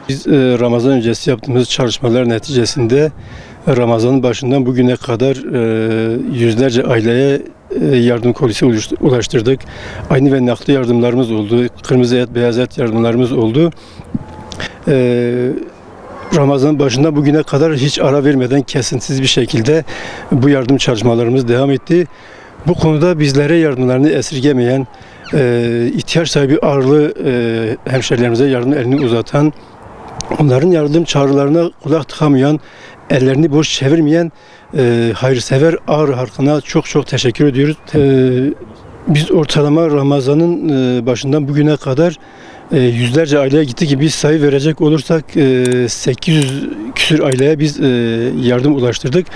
Biz Ramazan öncesi yaptığımız çalışmalar neticesinde Ramazan'ın başından bugüne kadar yüzlerce aileye yardım kolisi ulaştırdık. Aynı ve nakli yardımlarımız oldu. Kırmızı et, beyaz et yardımlarımız oldu. Ramazan başından bugüne kadar hiç ara vermeden kesintisiz bir şekilde bu yardım çalışmalarımız devam etti. Bu konuda bizlere yardımlarını esirgemeyen, ihtiyaç sahibi ağırlı hemşerilerimize yardım elini uzatan, onların yardım çağrılarına kulak tıkamayan, ellerini boş çevirmeyen hayırsever Ağrı halkına çok çok teşekkür ediyoruz. Biz ortalama Ramazan'ın başından bugüne kadar yüzlerce aileye gitti gibi sayı verecek olursak 800 küsur aileye biz yardım ulaştırdık.